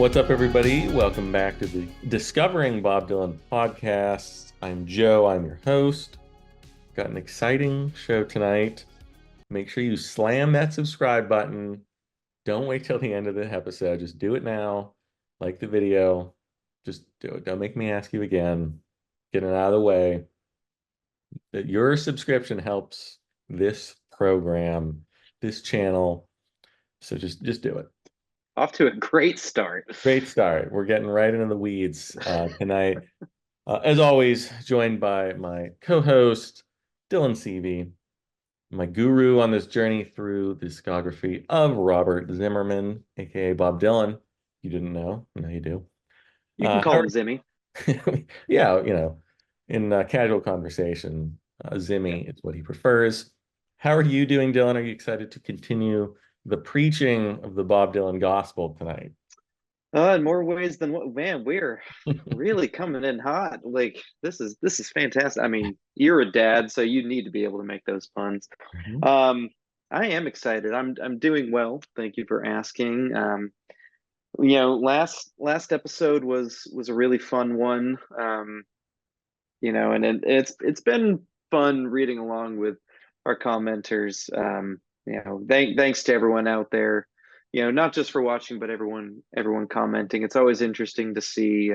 What's up, everybody? Welcome back to the Discovering Bob Dylan podcast. I'm Joe, I'm your host. Got an exciting show tonight. Make sure you slam that subscribe button. Don't wait till the end of the episode. Just do it now. Like the video. Just do it. Don't make me ask you again. Get it out of the way. Your subscription helps this program, this channel. So just do it. Off to a great start. Great start. We're getting right into the weeds tonight. As always, joined by my co-host, Dylan Seavey, my guru on this journey through the discography of Robert Zimmerman, aka Bob Dylan. You didn't know? Now you do. You can call him Zimmy. Yeah, in casual conversation, Zimmy is what he prefers. How are you doing, Dylan? Are you excited to continue the preaching of the Bob Dylan gospel tonight? In more ways than what, man, we're really coming in hot. Like this is fantastic. I mean, you're a dad, so you need to be able to make those puns. Mhm. I am excited. I'm doing well. Thank you for asking. Last episode was a really fun one. And it's been fun reading along with our commenters. Thanks to everyone out there, not just for watching, but everyone commenting. It's always interesting to see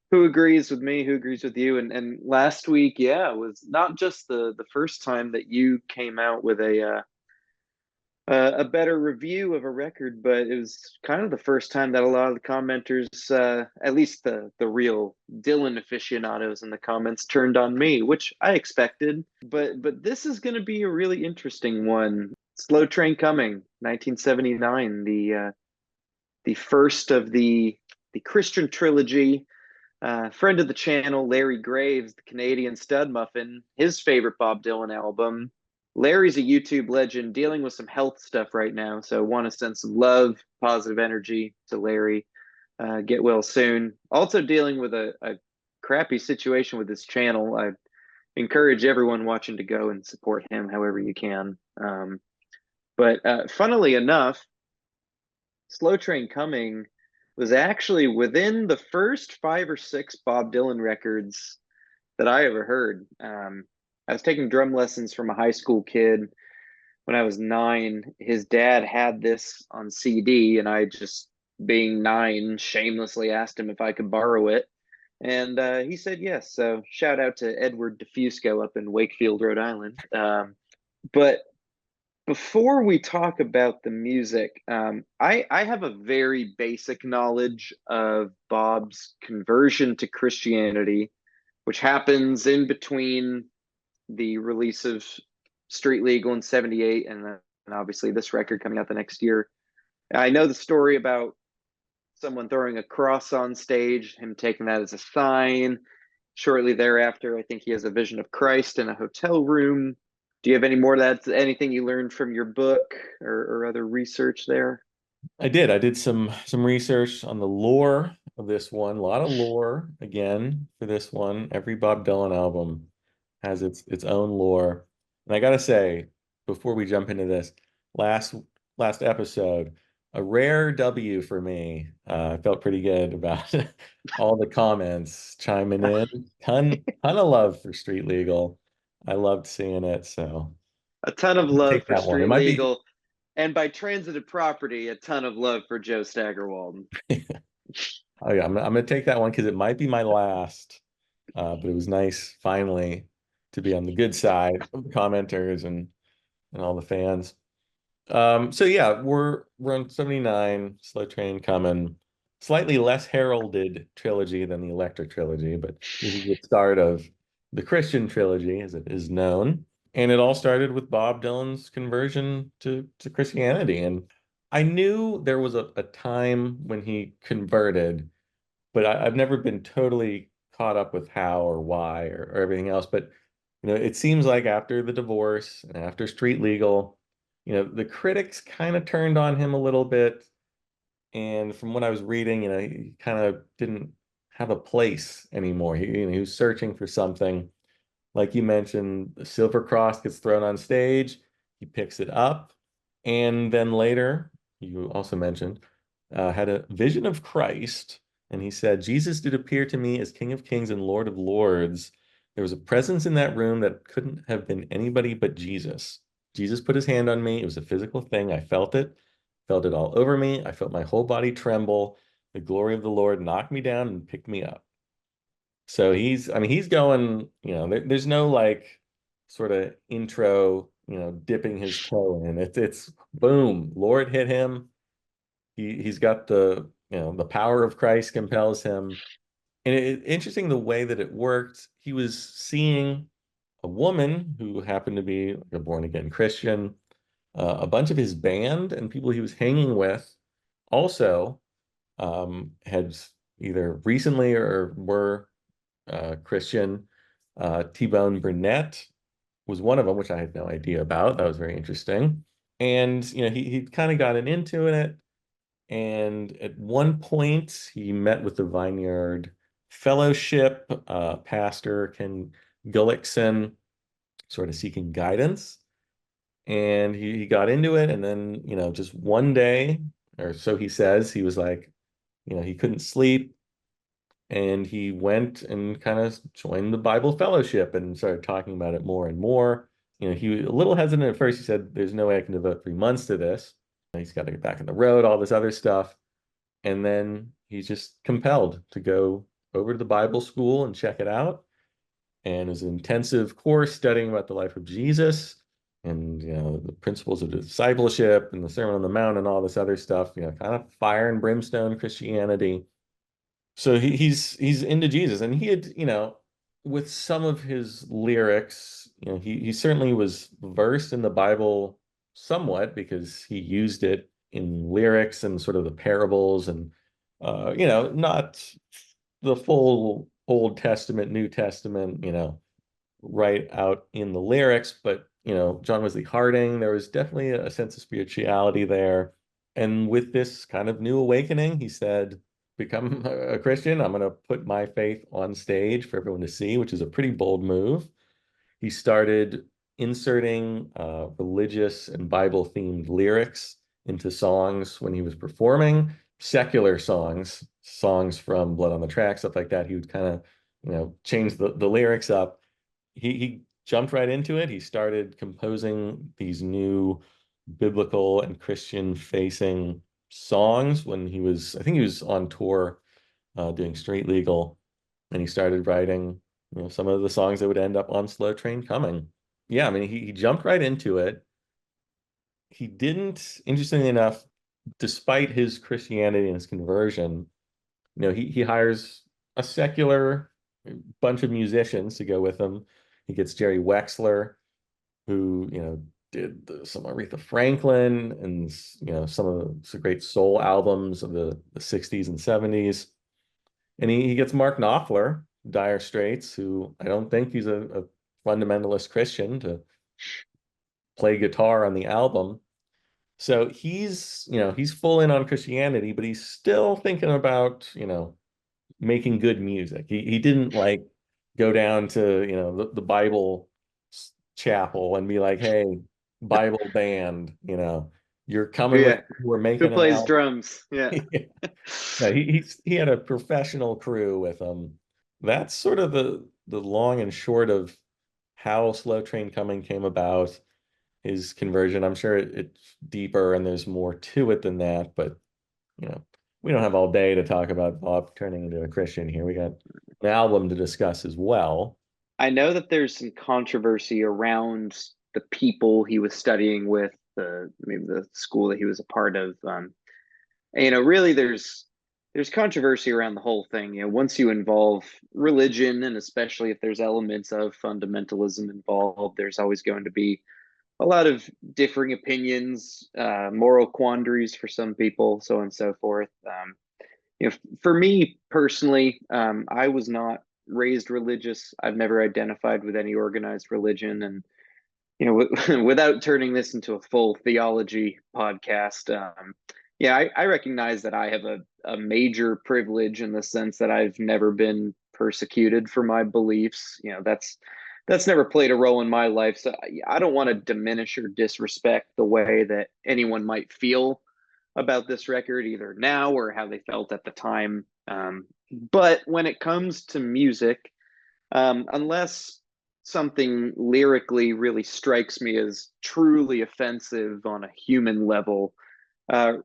who agrees with me, who agrees with you. And last week, yeah, it was not just the first time that you came out with a better review of a record, but it was kind of the first time that a lot of the commenters, at least the real Dylan aficionados in the comments, turned on me, which I expected. But this is going to be a really interesting one. Slow Train Coming, 1979, the first of the Christian Trilogy. Friend of the channel, Larry Graves, the Canadian Studmuffin, his favorite Bob Dylan album. Larry's a YouTube legend dealing with some health stuff right now, so want to send some love, positive energy to Larry. Get well soon. Also dealing with a crappy situation with his channel. I encourage everyone watching to go and support him however you can. But funnily enough, Slow Train Coming was actually within the first 5 or 6 Bob Dylan records that I ever heard. I was taking drum lessons from a high school kid when I was 9. His dad had this on CD, and I just, being 9, shamelessly asked him if I could borrow it. And he said yes. So shout out to Edward DeFusco up in Wakefield, Rhode Island. But before we talk about the music, I have a very basic knowledge of Bob's conversion to Christianity, which happens in between the release of Street Legal in '78 and obviously this record coming out the next year. I know the story about someone throwing a cross on stage, him taking that as a sign. Shortly thereafter, I think he has a vision of Christ in a hotel room. Do you have any more of that? Anything you learned from your book or other research there? I did. I did some research on the lore of this one. A lot of lore again for this one. Every Bob Dylan album has its own lore. And I gotta say, before we jump into this, last last episode, a rare W for me. I felt pretty good about all the comments chiming in. Ton of love for Street Legal. I loved seeing it, so A ton of I'll love take for that one. It Street might be Legal, and by transitive property, a ton of love for Joe Staggerwald. Oh yeah, I'm gonna take that one because it might be my last. But it was nice finally to be on the good side of the commenters and all the fans. So yeah, we're on 79, Slow Train Coming. Slightly less heralded trilogy than the Electric trilogy, but this is the start of the Christian trilogy, as it is known. And it all started with Bob Dylan's conversion to Christianity. And I knew there was a time when he converted, but I've never been totally caught up with how or why or everything else. But it seems like after the divorce and after Street Legal, the critics kind of turned on him a little bit. And from what I was reading, he kind of didn't have a place anymore. He was searching for something. Like you mentioned, the Silver Cross gets thrown on stage. He picks it up. And then later, you also mentioned, had a vision of Christ, and he said, Jesus did appear to me as King of Kings and Lord of Lords. There was a presence in that room that couldn't have been anybody but Jesus. Jesus put his hand on me. It was a physical thing. I felt it all over me. I felt my whole body tremble. The glory of the Lord knocked me down and picked me up. So I mean, he's going, there's no like sort of intro, dipping his toe in. It's boom, Lord hit him. He's got the power of Christ compels him. And interesting the way that it worked. He was seeing a woman who happened to be like a born again Christian. A bunch of his band and people he was hanging with also had either recently or were Christian. T-Bone Burnett was one of them, which I had no idea about. That was very interesting. And he kind of gotten into it. And at one point, he met with the Vineyard Fellowship pastor Ken Gullickson, sort of seeking guidance. And he got into it. And then, just one day, or so he says, he was like, he couldn't sleep. And he went and kind of joined the Bible Fellowship and started talking about it more and more. He was a little hesitant at first. He said, there's no way I can devote 3 months to this. He's got to get back on the road, all this other stuff. And then he's just compelled to go over to the Bible school and check it out. And it was an intensive course studying about the life of Jesus and the principles of discipleship and the Sermon on the Mount and all this other stuff, kind of fire and brimstone Christianity. So he's into Jesus, and he had, with some of his lyrics, he certainly was versed in the Bible somewhat because he used it in lyrics and sort of the parables and not the full Old Testament, New Testament, right out in the lyrics, but John Wesley Harding, there was definitely a sense of spirituality there. And with this kind of new awakening, he said, become a Christian. I'm going to put my faith on stage for everyone to see, which is a pretty bold move. He started inserting religious and Bible themed lyrics into songs when he was performing, secular songs from Blood on the Track, stuff like that. He would kind of, change the lyrics up. He jumped right into it. He started composing these new biblical and Christian facing songs when I think he was on tour doing Street Legal, and he started writing, some of the songs that would end up on Slow Train Coming. Yeah, I mean, he jumped right into it. He didn't, interestingly enough, despite his Christianity and his conversion, he hires a secular bunch of musicians to go with him. He gets Jerry Wexler, who, did some Aretha Franklin and, some of the great soul albums of the 60s and 70s. And he gets Mark Knopfler, Dire Straits, who I don't think he's a fundamentalist Christian, to play guitar on the album. So he's full in on Christianity, but he's still thinking about, making good music. He didn't like go down to, the Bible chapel and be like, hey, Bible band, you're coming with Yeah. we're Who making an plays album. drums? Yeah. No, he had a professional crew with him. That's sort of the long and short of how Slow Train Coming came about, his conversion. I'm sure it's deeper and there's more to it than that, but you know, we don't have all day to talk about Bob turning into a Christian here. We got an album to discuss as well. I know that there's some controversy around the people he was studying with, maybe the school that he was a part of. Really, there's controversy around the whole thing. Once you involve religion, and especially if there's elements of fundamentalism involved, there's always going to be a lot of differing opinions, moral quandaries for some people, so on and so forth. For me personally, I was not raised religious. I've never identified with any organized religion, and without turning this into a full theology podcast, yeah, I recognize that I have a major privilege in the sense that I've never been persecuted for my beliefs. That's never played a role in my life. So I don't want to diminish or disrespect the way that anyone might feel about this record either now or how they felt at the time. But when it comes to music, unless something lyrically really strikes me as truly offensive on a human level,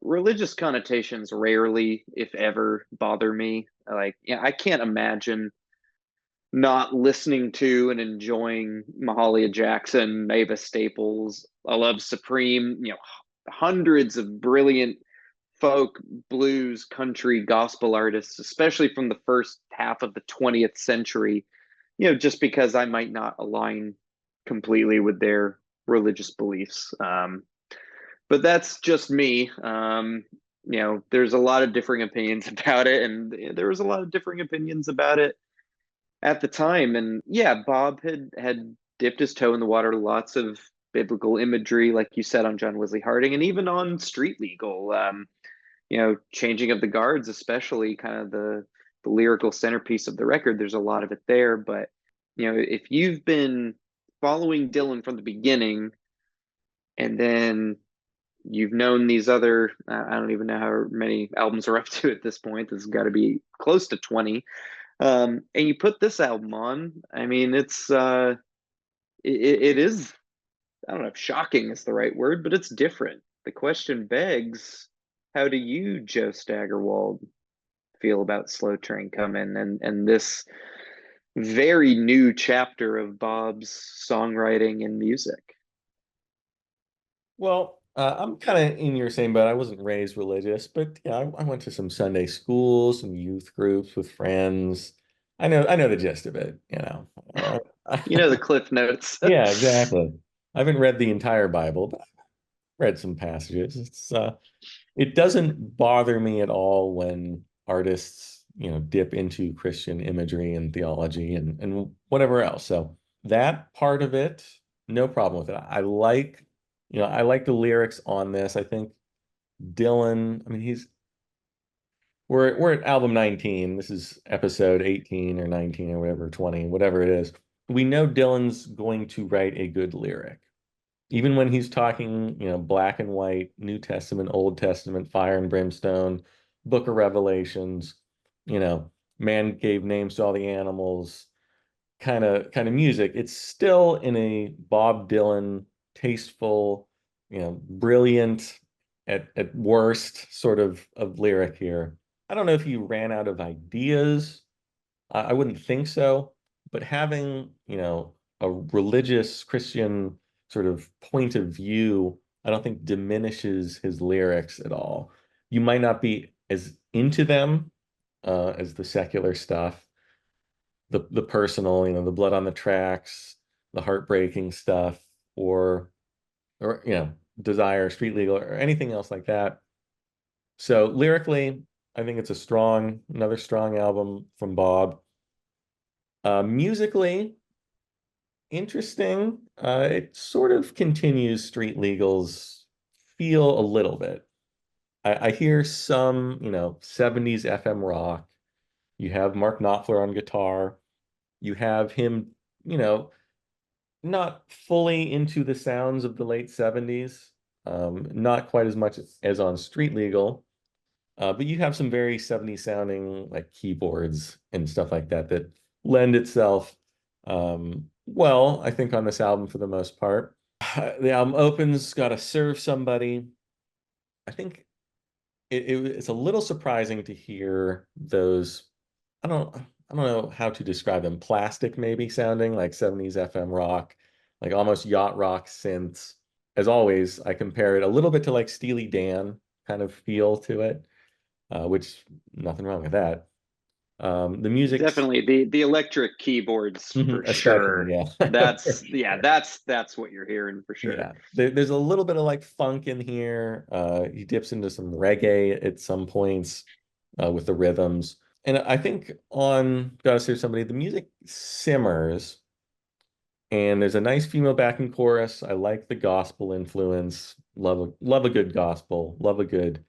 religious connotations rarely, if ever, bother me. Like, yeah, I can't imagine not listening to and enjoying Mahalia Jackson, Mavis Staples, I Love Supreme, hundreds of brilliant folk, blues, country, gospel artists, especially from the first half of the 20th century, just because I might not align completely with their religious beliefs. But that's just me. There's a lot of differing opinions about it, and there was a lot of differing opinions about it at the time. And yeah, Bob had dipped his toe in the water, lots of biblical imagery, like you said, on John Wesley Harding, and even on Street Legal. Changing of the guards, especially kind of the lyrical centerpiece of the record. There's a lot of it there, but if you've been following Dylan from the beginning, and then you've known these other, I don't even know how many albums are up to at this point. This has got to be close to 20. And you put this album on. I mean, it is, I don't know if shocking is the right word, but it's different. The question begs, how do you, Joe Staggerwald, feel about Slow Train Coming and this very new chapter of Bob's songwriting and music? Well, I'm kind of in your same boat. I wasn't raised religious, but yeah, I went to some Sunday schools, some youth groups with friends. I know the gist of it, you know. The Cliff Notes. Yeah, exactly. I haven't read the entire Bible, but I've read some passages. It doesn't bother me at all when artists, dip into Christian imagery and theology and whatever else. So that part of it, no problem with it. I like the lyrics on this. I think Dylan, I mean, we're at album 19. This is episode 18 or 19 or whatever, 20, whatever it is. We know Dylan's going to write a good lyric. Even when he's talking, black and white, New Testament, Old Testament, fire and brimstone, Book of Revelations, you know, man gave names to all the animals, kind of music. It's still in a Bob Dylan, tasteful, brilliant at worst sort of lyric here. I don't know if he ran out of ideas. I wouldn't think so, but having, a religious Christian sort of point of view, I don't think diminishes his lyrics at all. You might not be as into them as the secular stuff, the personal, the blood on the tracks, the heartbreaking stuff, or Desire, Street Legal, or anything else like that. So lyrically, I think it's another strong album from Bob. Musically, interesting. It sort of continues Street Legal's feel a little bit. I hear some, 70s FM rock. You have Mark Knopfler on guitar. You have him, you know, not fully into the sounds of the late 70s, not quite as much as on Street Legal, but you have some very 70s sounding like keyboards and stuff like that that lend itself well, I think, on this album for the most part. The album opens, Gotta Serve Somebody. I think it's a little surprising to hear those. I don't know how to describe them. Plastic maybe sounding like 70s FM rock, like almost yacht rock synths. As always, I compare it a little bit to like Steely Dan kind of feel to it, which nothing wrong with that. The music's Definitely the electric keyboards Mhm, for especially, sure. yeah. That's For yeah, sure. that's what you're hearing for sure. Yeah. There's a little bit of like funk in here. He dips into some reggae at some points with the rhythms. And I think on Gotta Save Somebody, the music simmers and there's a nice female backing chorus. I like the gospel influence. Love a good gospel. Love a good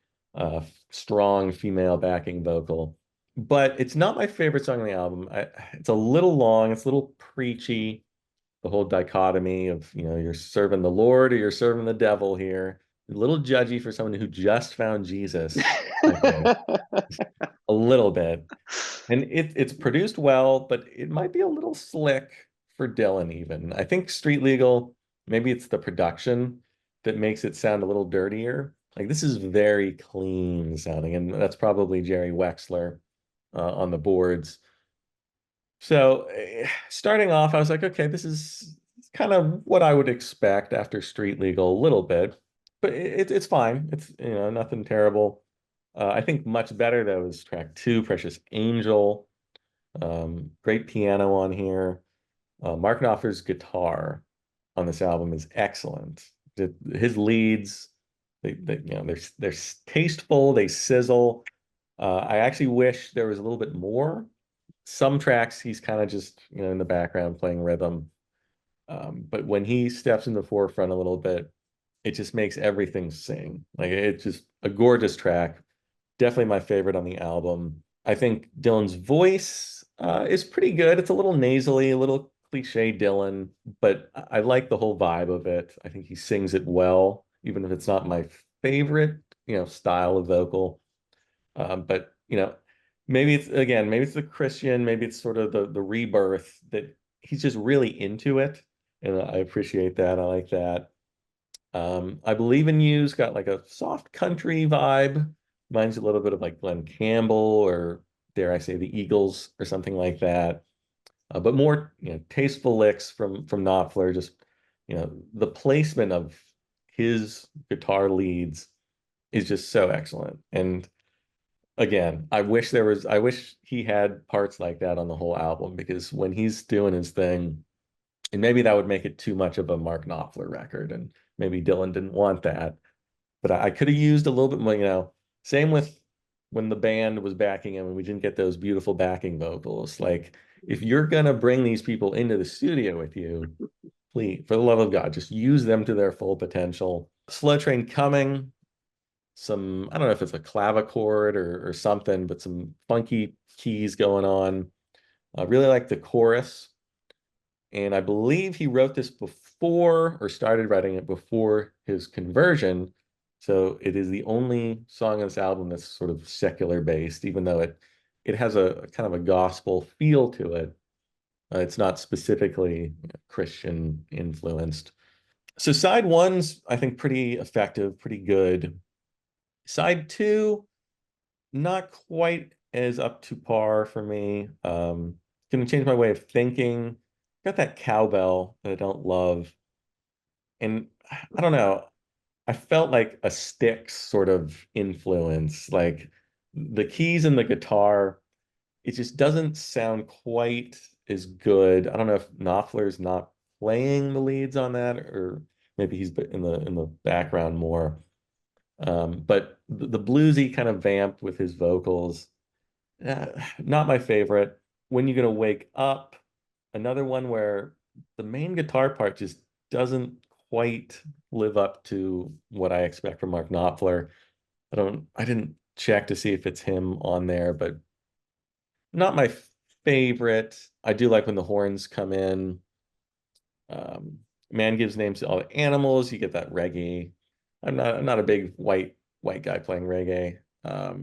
strong female backing vocal. But it's not my favorite song on the album. It's a little long. It's a little preachy. The whole dichotomy of, you're serving the Lord or you're serving the devil here. A little judgy for someone who just found Jesus, I think, a little bit. And it's produced well, but it might be a little slick for Dylan even. I think Street Legal, maybe it's the production that makes it sound a little dirtier. Like this is very clean sounding, and that's probably Jerry Wexler on the boards. So starting off, I was like, okay, this is kind of what I would expect after Street Legal a little bit, but it's fine. It's nothing terrible. I think much better though is track two, Precious Angel. Great piano on here. Mark Knopfler's guitar on this album is excellent. His leads, they're tasteful, they sizzle. I actually wish there was a little bit more. Some tracks he's kind of just in the background playing rhythm, but when he steps in the forefront a little bit, it just makes everything sing. Like it's just a gorgeous track. Definitely my favorite on the album. I think Dylan's voice is pretty good. It's a little nasally, a little cliche Dylan, but I like the whole vibe of it. I think he sings it well, even if it's not my favorite, style of vocal. But maybe it's again, maybe it's the Christian, maybe it's sort of the rebirth that he's just really into it, and I appreciate that. I like that. I Believe in You's got like a soft country vibe. Reminds you a little bit of like Glenn Campbell or dare I say the Eagles or something like that. But more, tasteful licks from Knopfler. Just, the placement of his guitar leads is just so excellent. And again, I wish he had parts like that on the whole album because when he's doing his thing, and maybe that would make it too much of a Mark Knopfler record, and maybe Dylan didn't want that. But I could have used a little bit more, same with when the band was backing him and we didn't get those beautiful backing vocals. Like, if you're gonna bring these people into the studio with you, please, for the love of God, just use them to their full potential. Slow Train Coming, I don't know if it's a clavichord or something, but some funky keys going on. I really like the chorus. And I believe he wrote this before or started writing it before his conversion. So it is the only song on this album that's sort of secular based, even though it has a kind of a gospel feel to it. It's not specifically Christian influenced. So side one's, I think, pretty effective, pretty good. Side two, not quite as up to par for me. Gonna change my way of thinking. Got that cowbell that I don't love. And I don't know. I felt like a Styx sort of influence. Like the keys and the guitar, it just doesn't sound quite as good. I don't know if Knopfler's not playing the leads on that, or maybe he's in the background more. But the bluesy kind of vamp with his vocals, not my favorite. When You're Gonna Wake Up, another one where the main guitar part just doesn't quite live up to what I expect from Mark Knopfler. I didn't check to see if it's him on there, but not my favorite. I do like when the horns come in. Um, Man Gives Names to All the Animals. You get that reggae. I'm not a big white guy playing reggae. A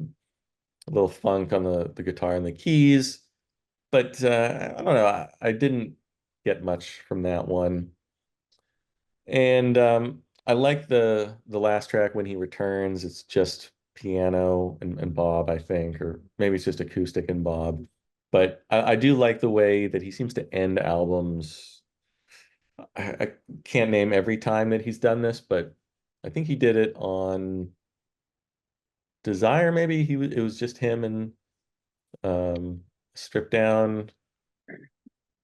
little funk on the guitar and the keys, but I don't know. I didn't get much from that one. And I like the last track when he returns. It's just piano and Bob, I think, or maybe it's just acoustic and Bob. But I do like the way that he seems to end albums. I can't name every time that he's done this, but I think he did it on Desire. Maybe it was just him and Stripped Down.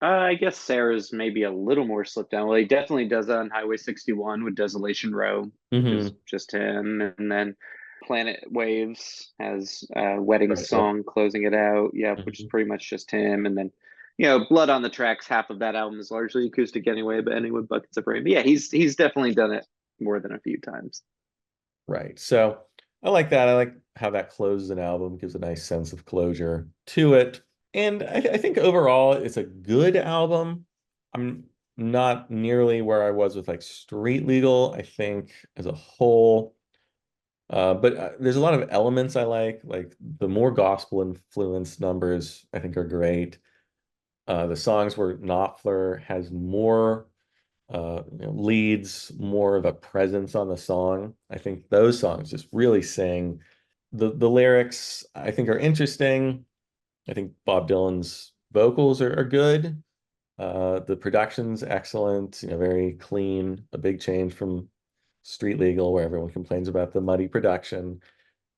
I guess Sarah's maybe a little more slipped down. Well, he definitely does that on Highway 61 with Desolation Row, which is Hmm. just him. And then Planet Waves has a wedding Right. Yep. song closing it out. Yeah, which is Mhm. pretty much just him. And then, Blood on the Tracks, half of that album is largely acoustic anyway, but ending with Buckets of Rain. But yeah, he's definitely done it more than a few times. Right. So I like that. I like how that closes an album, gives a nice sense of closure to it. And I think overall it's a good album. I'm not nearly where I was with like Street Legal, I think, as a whole. But there's a lot of elements I like the more gospel influenced numbers, I think are great. The songs where Knopfler has more leads, more of a presence on the song. I think those songs just really sing. The lyrics I think are interesting. I think Bob Dylan's vocals are good. The production's excellent, very clean, a big change from Street Legal, where everyone complains about the muddy production.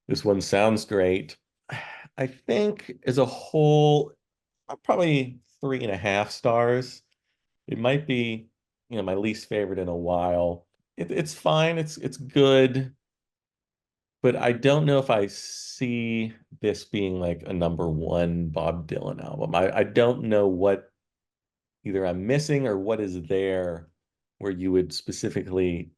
This one sounds great. I think as a whole, probably 3.5 stars. It might be, my least favorite in a while. It's fine. It's good, but I don't know if I see this being like a number one Bob Dylan album. I don't know what either I'm missing or what is there where you would specifically,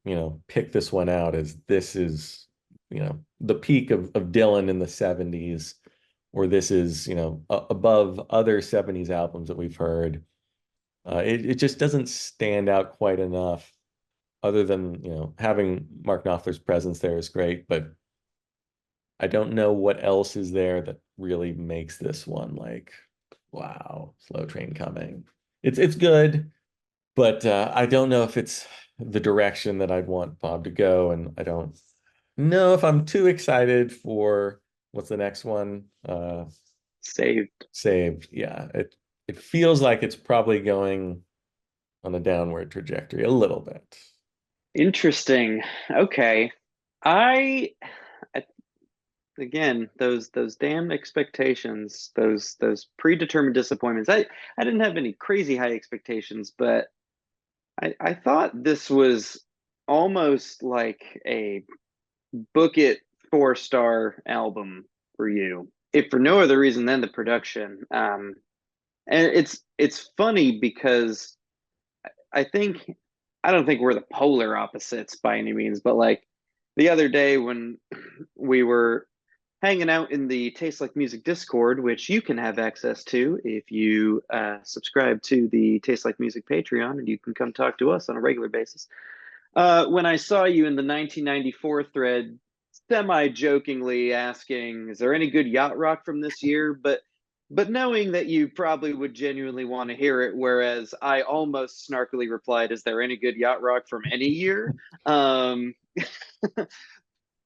pick this one out as this is, the peak of Dylan in the 70s, or this is, above other 70s albums that we've heard. It just doesn't stand out quite enough, other than, having Mark Knopfler's presence there is great, but I don't know what else is there that really makes this one like, wow, Slow Train Coming. It's good, but I don't know if it's the direction that I'd want Bob to go, and I don't know if I'm too excited for what's the next one? Saved. Saved. Yeah, it feels like it's probably going on a downward trajectory a little bit. Interesting. Okay. I, I again, those damn expectations, those predetermined disappointments. I didn't have any crazy high expectations, but I thought this was almost like a book it 4-star album for you, if for no other reason than the production. And it's funny because I think I don't think we're the polar opposites by any means, but like the other day when we were hanging out in the Taste Like Music Discord, which you can have access to if you subscribe to the Taste Like Music Patreon, and you can come talk to us on a regular basis. When I saw you in the 1994 thread, semi-jokingly asking, "Is there any good yacht rock from this year?" But knowing that you probably would genuinely want to hear it, whereas I almost snarkily replied, "Is there any good yacht rock from any year?" Um,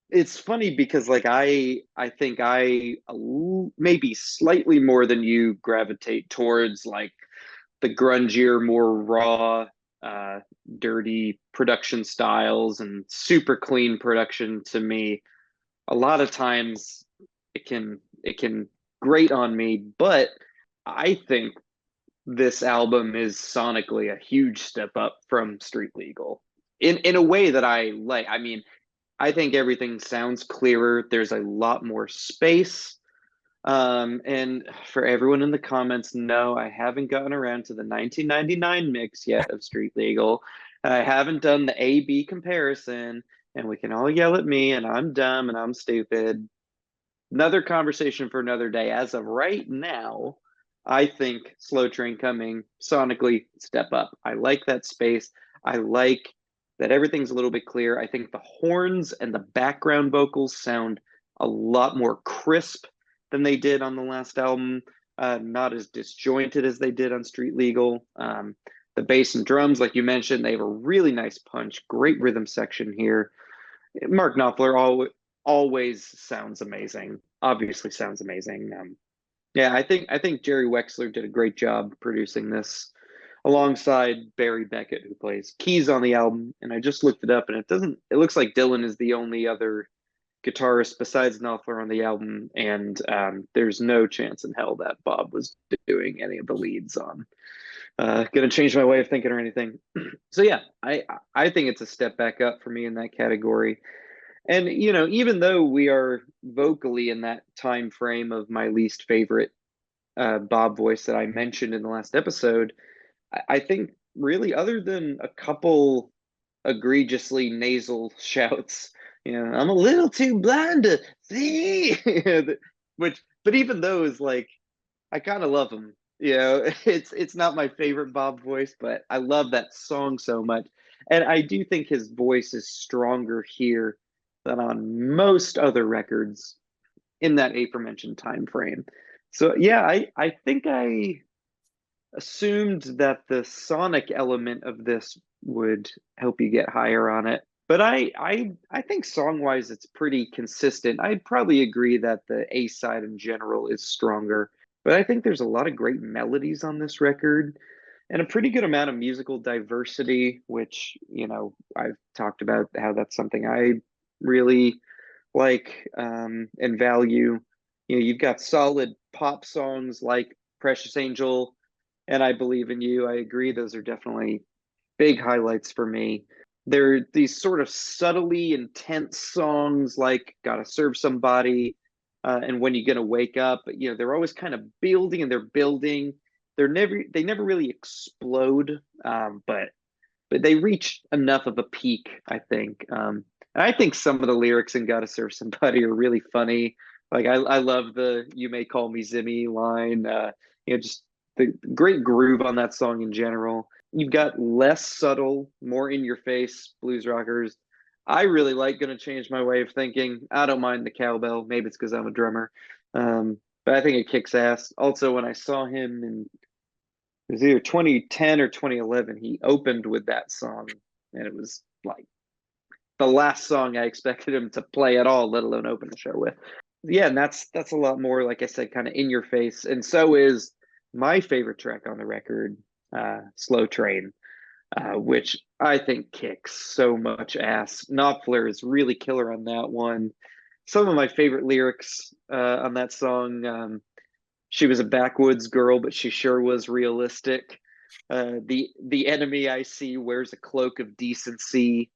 it's funny because like I think I maybe slightly more than you gravitate towards like the grungier, more raw, uh, dirty production styles and super clean production. To me, a lot of times it can grate on me, but I think this album is sonically a huge step up from Street Legal in a way that I like. I mean, I think everything sounds clearer. There's a lot more space. And for everyone in the comments, no, I haven't gotten around to the 1999 mix yet of Street Legal. I haven't done the A-B comparison, and we can all yell at me, and I'm dumb and I'm stupid. Another conversation for another day. As of right now, I think Slow Train Coming sonically step up. I like that space. I like that everything's a little bit clear. I think the horns and the background vocals sound a lot more crisp than they did on the last album. Not as disjointed as they did on Street Legal. The bass and drums, like you mentioned, they have a really nice punch. Great rhythm section here. Mark Knopfler always sounds amazing. Obviously sounds amazing. Yeah, I think Jerry Wexler did a great job producing this alongside Barry Beckett, who plays keys on the album. And I just looked it up, and it looks like Dylan is the only other guitarist besides Knopfler on the album, and there's no chance in hell that Bob was doing any of the leads on. Gonna change my way of thinking or anything. So yeah, I think it's a step back up for me in that category. And even though we are vocally in that time frame of my least favorite Bob voice that I mentioned in the last episode, I think really other than a couple egregiously nasal shouts, I'm a little too blind to see, which, but even those, like, I kind of love them. it's not my favorite Bob voice, but I love that song so much. And I do think his voice is stronger here than on most other records in that aforementioned time frame. So yeah, I think I assumed that the sonic element of this would help you get higher on it. But I think song wise it's pretty consistent. I'd probably agree that the A side in general is stronger. But I think there's a lot of great melodies on this record and a pretty good amount of musical diversity, which, I've talked about how that's something I really like and value. You've got solid pop songs like Precious Angel and I Believe in You. I agree, those are definitely big highlights for me. There are these sort of subtly intense songs like Gotta Serve Somebody and When You Gonna Wake Up. They're always kind of building and they're building. They never really explode, but they reach enough of a peak, I think. And I think some of the lyrics in Gotta Serve Somebody are really funny. Like I love the "You May Call Me Zimmy" line. Just the great groove on that song in general. You've got less subtle, more in your face blues rockers. I really like "Gonna Change My Way of Thinking." I don't mind the cowbell. Maybe it's because I'm a drummer, but I think it kicks ass. Also, when I saw him in it was either 2010 or 2011. He opened with that song, and it was like the last song I expected him to play at all, let alone open the show with. Yeah, and that's a lot more, like I said, kind of in your face. And so is my favorite track on the record, "Slow Train," which I think kicks so much ass. Knopfler is really killer on that one. Some of my favorite lyrics on that song. She was a backwoods girl, but she sure was realistic. The enemy I see wears a cloak of decency.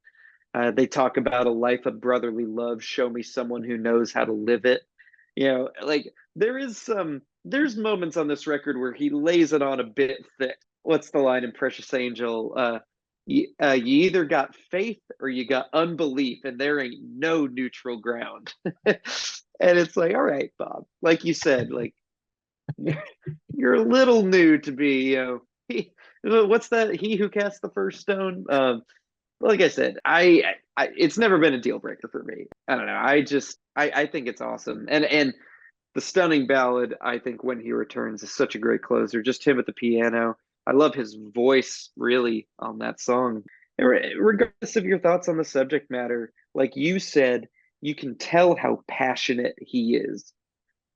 They talk about a life of brotherly love. Show me someone who knows how to live it. Like there's moments on this record where he lays it on a bit thick. What's the line in Precious Angel? You either got faith or you got unbelief, and there ain't no neutral ground. And it's like, all right, Bob, like you said, like you're a little new to be, what's that? He who cast the first stone. Like I said, it's never been a deal breaker for me. I don't know. I think it's awesome, and the stunning ballad. I think When He Returns is such a great closer. Just him at the piano. I love his voice really on that song. And regardless of your thoughts on the subject matter, like you said, you can tell how passionate he is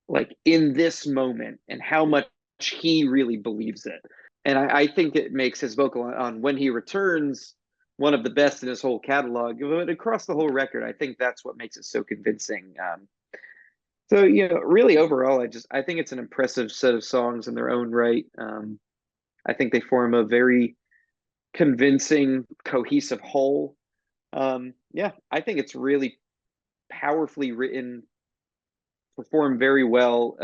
like in this moment and how much he really believes it. And I think it makes his vocal on When He Returns one of the best in his whole catalog. But across the whole record, I think that's what makes it so convincing. So really overall, I think it's an impressive set of songs in their own right. I think they form a very convincing, cohesive whole. Yeah, I think it's really powerfully written, performed very well.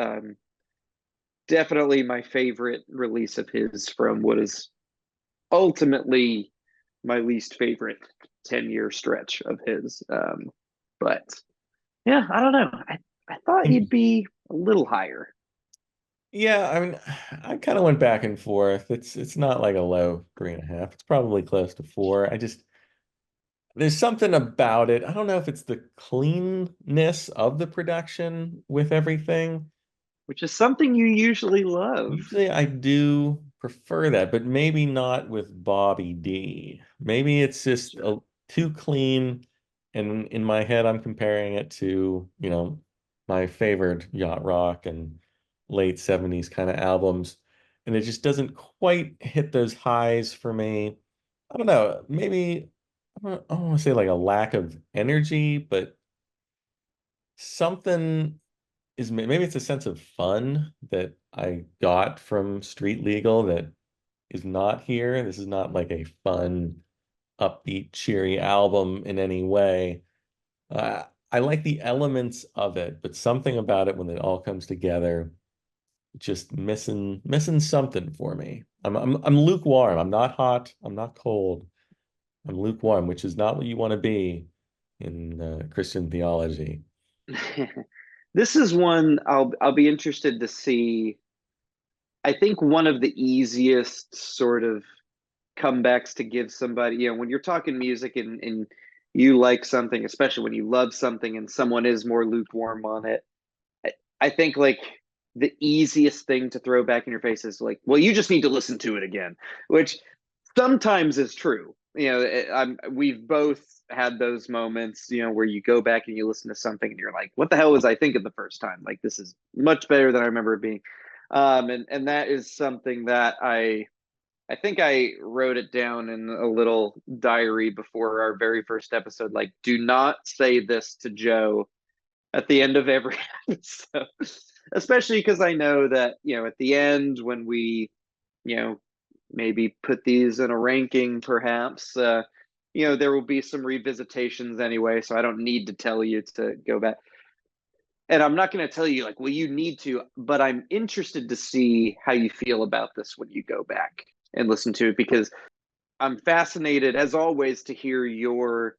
Definitely my favorite release of his from what is ultimately my least favorite 10-year stretch of his. But yeah, I don't know. I thought he'd be a little higher. Yeah, I mean, I kind of went back and forth. It's not like a low 3.5. It's probably close to 4. There's something about it. I don't know if it's the cleanness of the production with everything. Which is something you usually love. Usually I do prefer that, but maybe not with Bobby D. Maybe it's just too clean. And in my head, I'm comparing it to, my favorite yacht rock and late 70s kind of albums. And it just doesn't quite hit those highs for me. I don't know. Maybe I don't want to say like a lack of energy, but something is maybe it's a sense of fun that I got from Street Legal that is not here. This is not like a fun, upbeat, cheery album in any way. I like the elements of it, but something about it when it all comes together, just missing something for me. I'm lukewarm. I'm not hot. I'm not cold. I'm lukewarm, which is not what you want to be in Christian theology. This is one I'll be interested to see I think one of the easiest sort of comebacks to give somebody, when you're talking music and you like something, especially when you love something and someone is more lukewarm on it, I think like the easiest thing to throw back in your face is like, well, you just need to listen to it again, which sometimes is true. We've both had those moments, where you go back and you listen to something and you're like, what the hell was I thinking the first time? Like, this is much better than I remember it being. And that is something that I think I wrote it down in a little diary before our very first episode. Like, do not say this to Joe at the end of every episode, especially because I know that, at the end when we, you know, maybe put these in a ranking, perhaps, there will be some revisitations anyway. So I don't need to tell you to go back. And I'm not going to tell you like, well, you need to, but I'm interested to see how you feel about this when you go back and listen to it, because I'm fascinated as always to hear your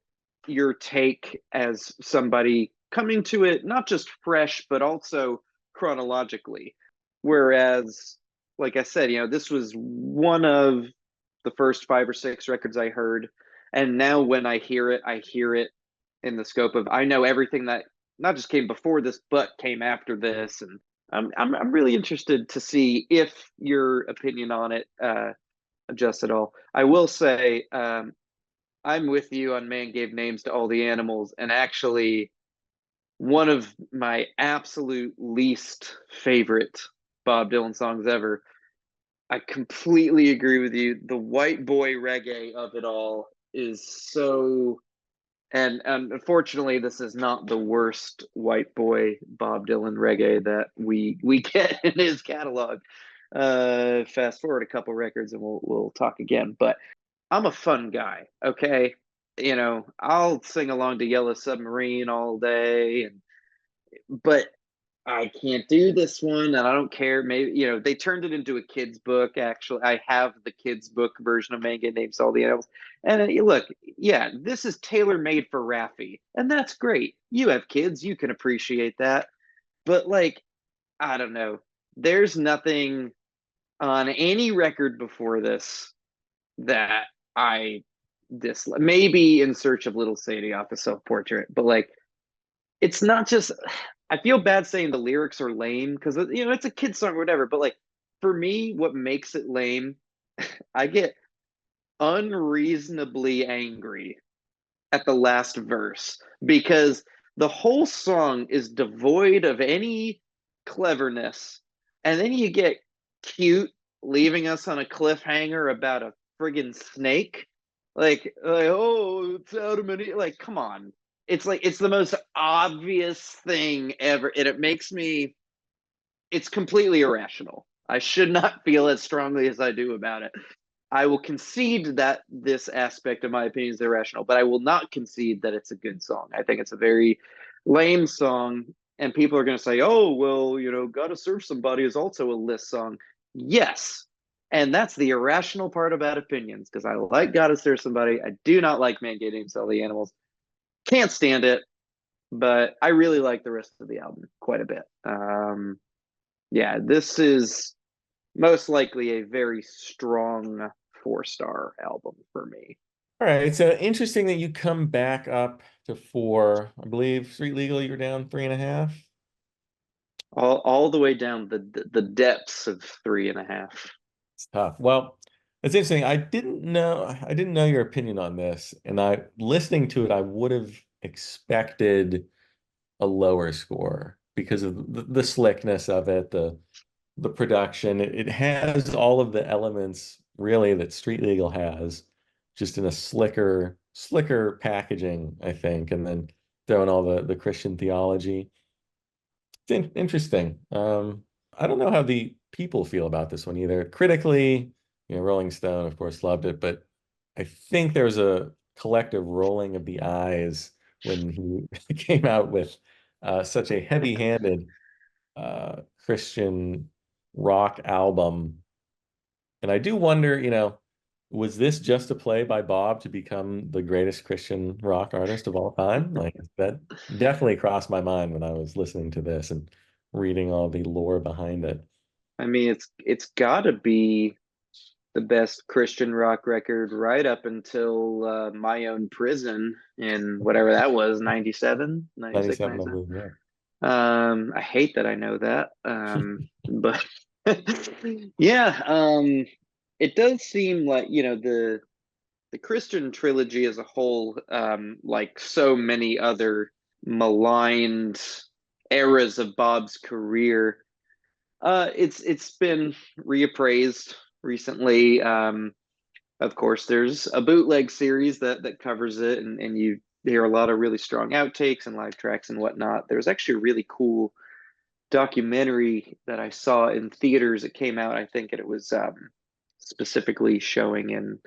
take as somebody coming to it not just fresh but also chronologically. Whereas, like I said, this was one of the first 5 or 6 records I heard, and now when I hear it in the scope of I know everything that not just came before this but came after this, and I'm really interested to see if your opinion on it adjusts at all. I will say, I'm with you on Man Gave Names to All the Animals, and actually, one of my absolute least favorite Bob Dylan songs ever. I completely agree with you. The white boy reggae of it all is so, and unfortunately, this is not the worst white boy Bob Dylan reggae that we get in his catalog. Fast forward a couple records and we'll talk again. But I'm a fun guy, okay? I'll sing along to Yellow Submarine all day, but I can't do this one, and I don't care. Maybe they turned it into a kids book. Actually, I have the kids book version of Manga Names All the Animals, and look, yeah, this is tailor made for Raffi, and that's great. You have kids, you can appreciate that, but like, I don't know. There's nothing on any record before this that I dislike. Maybe In Search of Little Sadie off a Self Portrait, but like, it's not just. I feel bad saying the lyrics are lame because it's a kid song or whatever. But like, for me, what makes it lame, I get unreasonably angry at the last verse because the whole song is devoid of any cleverness, and then you get cute leaving us on a cliffhanger about a friggin' snake. Like, oh, it's out of money. Like, come on. It's like it's the most obvious thing ever, and it makes me. It's completely irrational. I should not feel as strongly as I do about it. I will concede that this aspect of my opinion is irrational, but I will not concede that it's a good song. I think it's a very lame song, and people are going to say, "Oh, well, Gotta Serve Somebody is also a list song." Yes, and that's the irrational part about opinions, because I like Gotta Serve Somebody. I do not like Man Getting Sell the Animals. Can't stand it, but I really like the rest of the album quite a bit. Yeah, this is most likely a very strong 4-star album for me. All right, it's interesting that you come back up to 4. I believe Street Legal, you're down 3.5. All the way down the depths of 3.5. It's tough. Well, it's interesting. I didn't know your opinion on this, and listening to it, I would have expected a lower score because of the slickness of it, the production. It has all of the elements really that Street Legal has, just in a slicker packaging, I think, and then throwing all the Christian theology. It's interesting. I don't know how the people feel about this one either. Critically, Rolling Stone, of course, loved it, but I think there was a collective rolling of the eyes when he came out with such a heavy-handed Christian rock album. And I do wonder, was this just a play by Bob to become the greatest Christian rock artist of all time? Like that definitely crossed my mind when I was listening to this and reading all the lore behind it. I mean, it's got to be the best Christian rock record right up until My Own Prison in whatever that was, 97, 96, 97, I 97. believe, yeah. I hate that I know that. But yeah, it does seem like, the Christian trilogy as a whole, like so many other maligned eras of Bob's career, it's been reappraised recently. Of course, there's a bootleg series that covers it, and you hear a lot of really strong outtakes and live tracks and whatnot. There's actually a really cool documentary that I saw in theaters. It came out, I think, and it was specifically showing in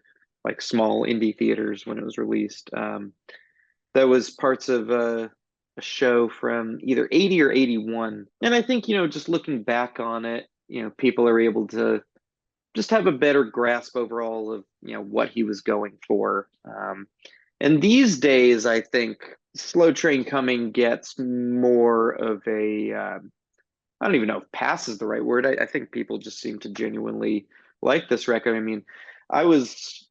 like small indie theaters when it was released. That was parts of a show from either 80 or 81. And I think, just looking back on it, people are able to just have a better grasp overall of, what he was going for. And these days, I think Slow Train Coming gets more of a, I don't even know if pass is the right word. I think people just seem to genuinely like this record. I mean, I was,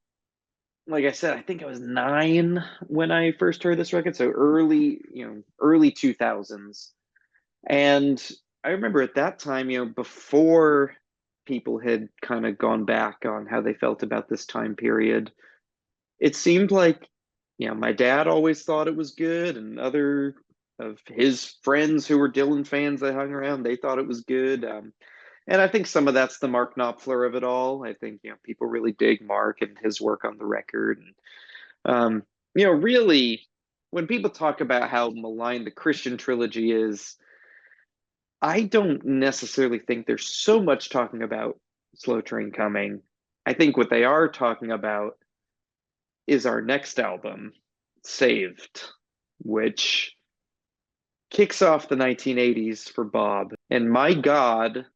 like I said, I think I was 9 when I first heard this record. So early 2000s. And I remember at that time, before people had kind of gone back on how they felt about this time period, it seemed like, my dad always thought it was good, and other of his friends who were Dylan fans that hung around, they thought it was good. And I think some of that's the Mark Knopfler of it all. I think, people really dig Mark and his work on the record. And, really, when people talk about how maligned the Christian trilogy is, I don't necessarily think there's so much talking about Slow Train Coming. I think what they are talking about is our next album, Saved, which kicks off the 1980s for Bob. And my God,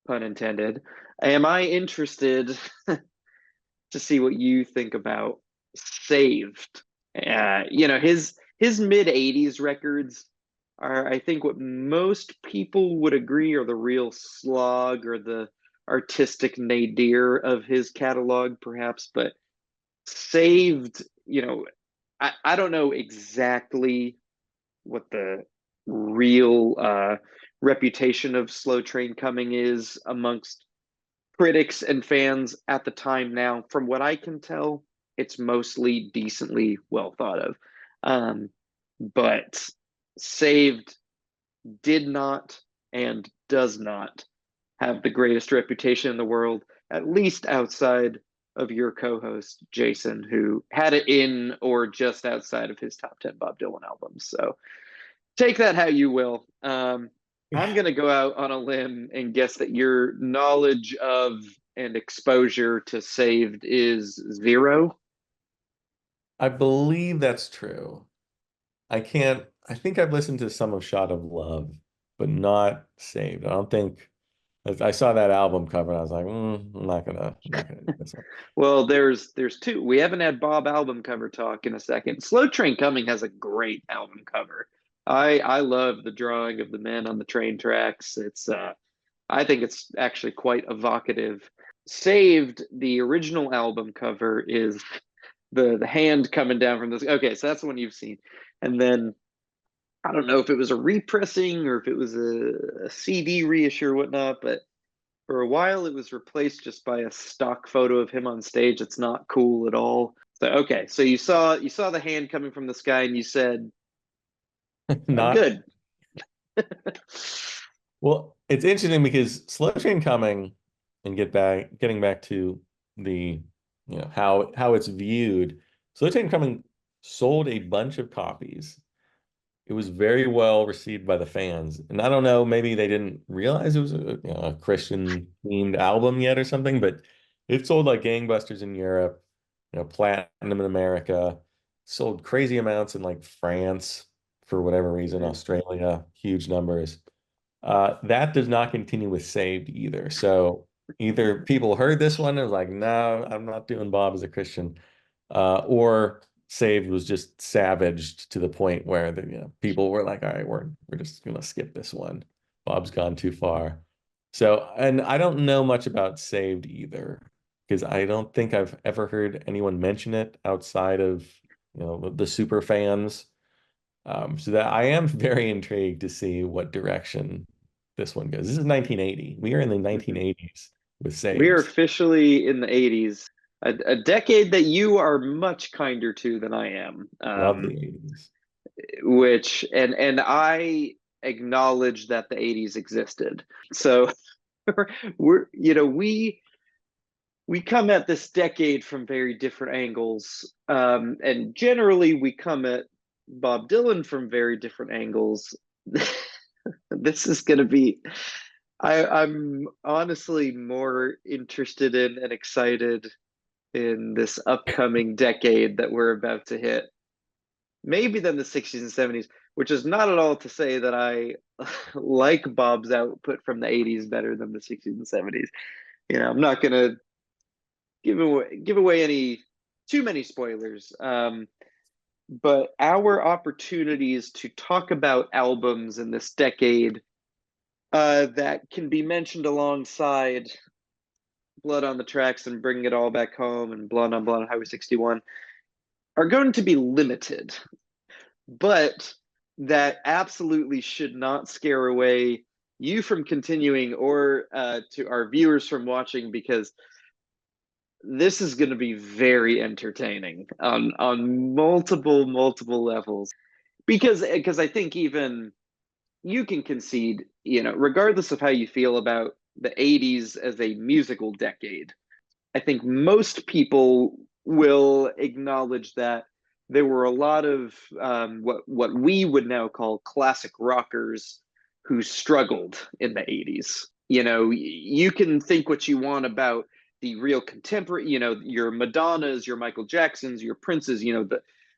pun intended, am I interested to see what you think about Saved? His mid 80s records are, I think, what most people would agree are the real slog or the artistic nadir of his catalog, perhaps. But Saved, I don't know exactly what the real reputation of Slow Train Coming is amongst critics and fans at the time now. From what I can tell, it's mostly decently well thought of. Um, but Saved did not and does not have the greatest reputation in the world, at least outside of your co-host Jason, who had it in or just outside of his top 10 Bob Dylan albums. So take that how you will. I'm going to go out on a limb and guess that your knowledge of and exposure to Saved is 0. I believe that's true. I think I've listened to some of Shot of Love, but not Saved. I don't think I saw that album cover and I was like, I'm not gonna do this one. Well, there's two. We haven't had Bob album cover talk in a second. Slow Train Coming has a great album cover. I love the drawing of the men on the train tracks. It's I think it's actually quite evocative. Saved, the original album cover is the hand coming down from this. Okay, so that's the one you've seen. And then I don't know if it was a repressing or if it was a CD reissue or whatnot, but for a while it was replaced just by a stock photo of him on stage. It's not cool at all. So okay, so you saw the hand coming from the sky and you said, I'm Not good. well, it's interesting because Slow Train Coming and getting back to the how it's viewed. Slow Train Coming sold a bunch of copies. It was very well received by the fans. And I don't know, maybe they didn't realize it was a Christian themed album yet or something, but it sold like gangbusters in Europe, platinum in America, sold crazy amounts in like France for whatever reason, Australia, huge numbers. That does not continue with Saved either. So either people heard this one and was like, no, I'm not doing Bob as a Christian, or Saved was just savaged to the point where people were like, all right, we're just gonna skip this one. Bob's gone too far. So, and I don't know much about Saved either, because I don't think I've ever heard anyone mention it outside of, the super fans. So that I am very intrigued to see what direction this one goes. This is 1980. We are in the Mhm. 1980s with We are Saved. officially in the 80s, a decade that you are much kinder to than I am. Love the 80s. Which and I acknowledge that the 80s existed. So we're we come at this decade from very different angles, and generally we come at Bob Dylan from very different angles. This is going to be I'm honestly more interested in and excited in this upcoming decade that we're about to hit, maybe than the 60s and 70s, which is not at all to say that I like Bob's output from the 80s better than the 60s and 70s. I'm not going to give away any too many spoilers. But our opportunities to talk about albums in this decade that can be mentioned alongside Blood on the Tracks and Bring It All Back Home and Blonde on Blonde Highway 61 are going to be limited, but that absolutely should not scare away you from continuing, or to our viewers from watching, because this is going to be very entertaining on multiple levels. Because I think even you can concede, regardless of how you feel about the 80s as a musical decade, I think most people will acknowledge that there were a lot of what we would now call classic rockers who struggled in the 80s. You can think what you want about the real contemporary, your Madonnas, your Michael Jacksons, your Princes,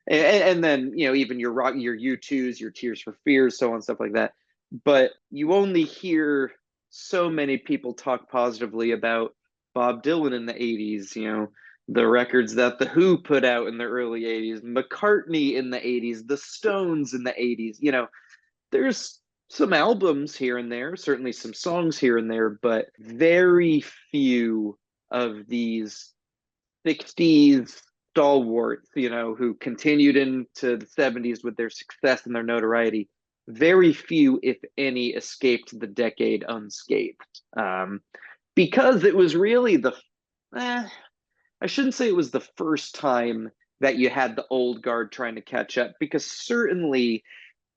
and then even your rock, your U2s, your Tears for Fears, so on, stuff like that. But you only hear so many people talk positively about Bob Dylan in the 80s, the records that The Who put out in the early 80s, McCartney in the 80s, the Stones in the 80s. There's some albums here and there, certainly some songs here and there, but very few of these 60s stalwarts, who continued into the 70s with their success and their notoriety. Very few, if any, escaped the decade unscathed. Because it was really I shouldn't say it was the first time that you had the old guard trying to catch up, because certainly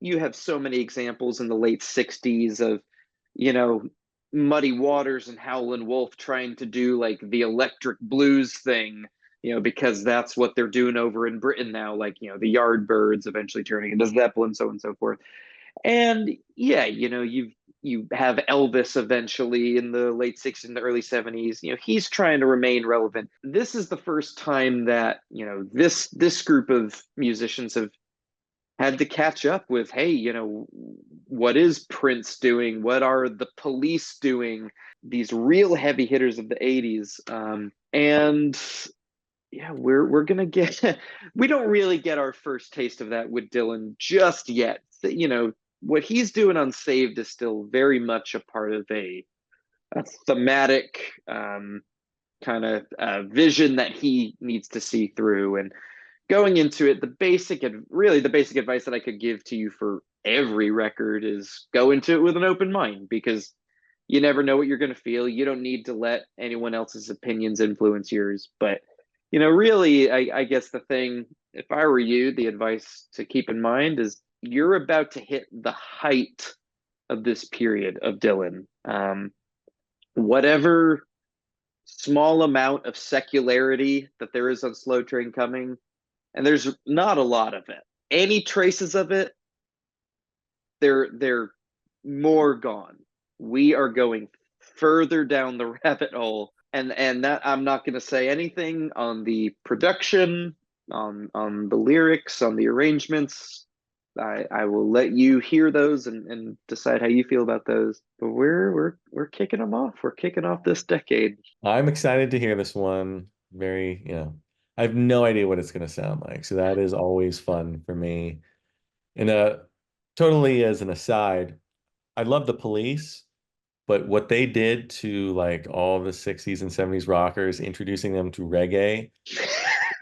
you have so many examples in the late 60s of, you know, Muddy Waters and Howlin' Wolf trying to do like the electric blues thing, because that's what they're doing over in Britain now, like, the Yardbirds eventually turning into Zeppelin, so on and so forth. And yeah, you have Elvis eventually in the late 60s and the early 70s. He's trying to remain relevant. This is the first time that, this group of musicians have had to catch up with, hey, what is Prince doing? What are the Police doing? These real heavy hitters of the 80s. And yeah, we're gonna get we don't really get our first taste of that with Dylan just yet. What he's doing on Saved is still very much a part of a thematic kind of vision that he needs to see through. And going into it, the basic advice that I could give to you for every record is go into it with an open mind, because you never know what you're going to feel. You don't need to let anyone else's opinions influence yours. But, really, I guess the thing, if I were you, the advice to keep in mind is you're about to hit the height of this period of Dylan. Whatever small amount of secularity that there is on Slow Train Coming, and there's not a lot of it. Any traces of it, they're more gone. We are going further down the rabbit hole, and that I'm not going to say anything on the production, on the lyrics, on the arrangements. I will let you hear those and decide how you feel about those. But we're kicking them off. We're kicking off this decade. I'm excited to hear this one. I have no idea what it's going to sound like. So that is always fun for me. And totally as an aside, I love the Police, but what they did to like all the 60s and 70s rockers, introducing them to reggae,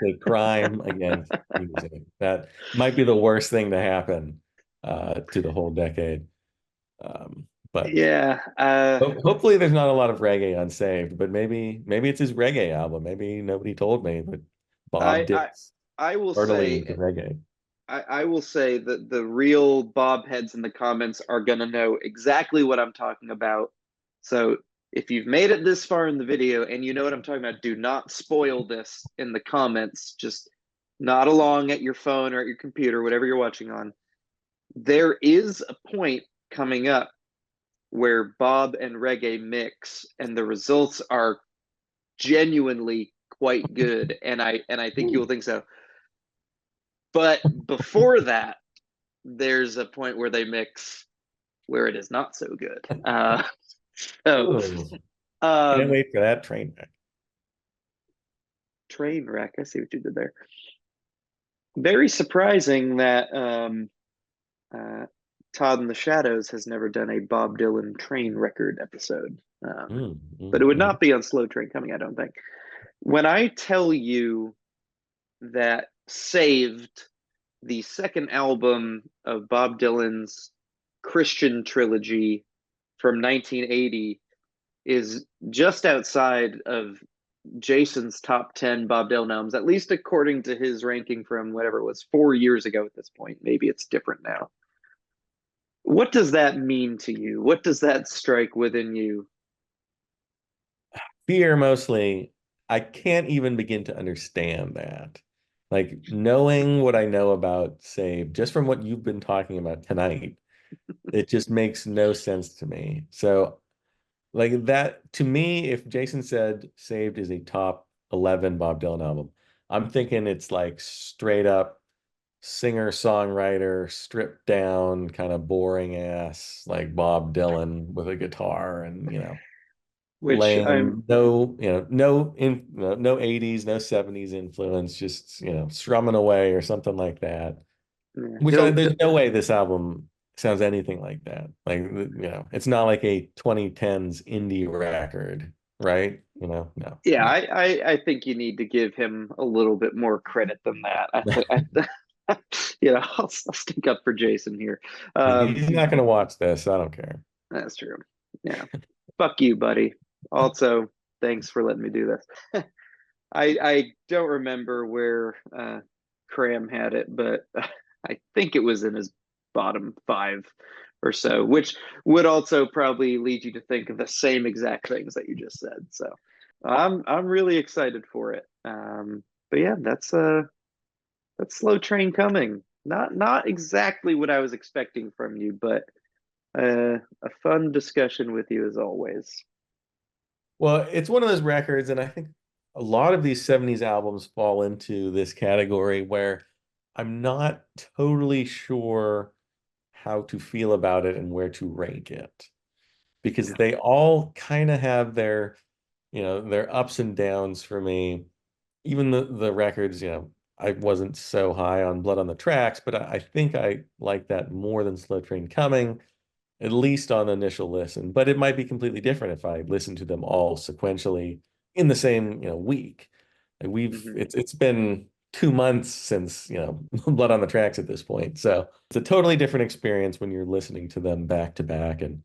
a crime against music. That might be the worst thing to happen to the whole decade. But Yeah. hopefully there's not a lot of reggae on Saved, but maybe it's his reggae album. Maybe nobody told me, but Bob I I dips I will heartily into say reggae. I will say that the real Bob heads in the comments are gonna know exactly what I'm talking about. So if you've made it this far in the video and you know what I'm talking about, do not spoil this in the comments. Just nod along at your phone or at your computer, whatever you're watching on. There is a point coming up where Bob and reggae mix, and the results are genuinely quite good. And I think you will Ooh. think so. But before that, there's a point where they mix where it is not so good. So Ooh. Can't um, wait for that train wreck. train wreck. I see what you did there. Very surprising that uh, Todd in the Shadows has never done a Bob Dylan train record episode. Mm, But it mm, would mm. not be on Slow Train Coming, I don't think. When I tell you that Saved, the second album of Bob Dylan's Christian Trilogy from 1980, is just outside of Jason's top 10 Bob Dylan albums, at least according to his ranking from whatever it was 4 years ago at this point. Maybe it's different now. What does that mean to you? What does that strike within you? Fear mostly. I can't even begin to understand that. Like knowing what I know about Save, just from what you've been talking about tonight, it just makes no sense to me. So, like that to me, if Jason said Saved is a top 11 Bob Dylan album, I'm thinking it's like straight up singer-songwriter, stripped down, kind of boring ass, like Bob Dylan with a guitar and, Which I'm lame, no 80s, no 70s influence, just, strumming away or something like that. yeah, There's no way this album sounds anything like that. Like, it's not like a 2010s indie record, right? No, yeah, no. I think you need to give him a little bit more credit than that. I think I'll stick up for Jason here. He's not going to watch this. I don't care. That's true. Yeah. Fuck you, buddy. Also, thanks for letting me do this. I don't remember where Cram had it, but I think it was in his bottom five or so, which would also probably lead you to think of the same exact things that you just said. So I'm really excited for it. But yeah, that's Slow Train Coming. Not exactly what I was expecting from you, but a fun discussion with you as always. Well, it's one of those records, and I think a lot of these 70s albums fall into this category where I'm not totally sure how to feel about it and where to rank it because Yeah. they all kind of have their ups and downs for me. Even the records, I wasn't so high on Blood on the Tracks, but I think I like that more than Slow Train Coming, at least on initial listen. But it might be completely different if I listen to them all sequentially in the same, week. Like Hmm. it's been 2 months since, Blood on the Tracks at this point. So it's a totally different experience when you're listening to them back to back. And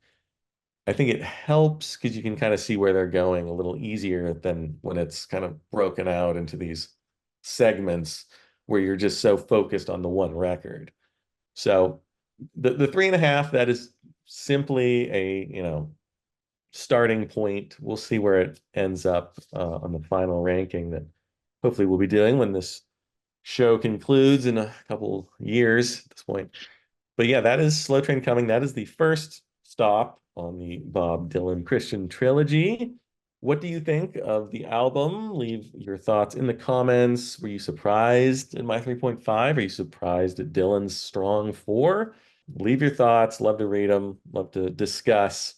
I think it helps because you can kind of see where they're going a little easier than when it's kind of broken out into these segments where you're just so focused on the one record. So the 3.5, that is simply a, starting point. We'll see where it ends up on the final ranking that hopefully we'll be doing when this show concludes in a couple years at this point. But yeah, that is Slow Train Coming. That is the first stop on the Bob Dylan Christian trilogy. What do you think of the album? Leave your thoughts in the comments. Were you surprised in my 3.5? Are you surprised at Dylan's strong 4? Leave your thoughts. Love to read them. Love to discuss.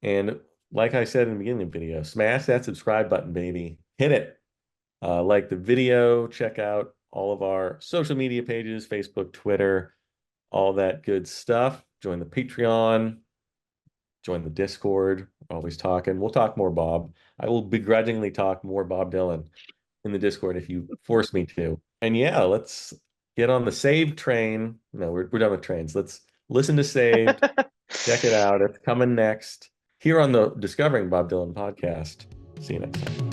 And like I said in the beginning of the video, smash that subscribe button, baby. Hit it. Like the video. Check out all of our social media pages, Facebook, Twitter, all that good stuff. Join the Patreon. Join the Discord. Always talking. We'll talk more Bob. I will begrudgingly talk more Bob Dylan in the Discord if you force me to. And yeah, let's get on the Saved train. No, we're done with trains. Let's listen to Saved. Check it out. It's coming next here on the Discovering Bob Dylan podcast. See you next time.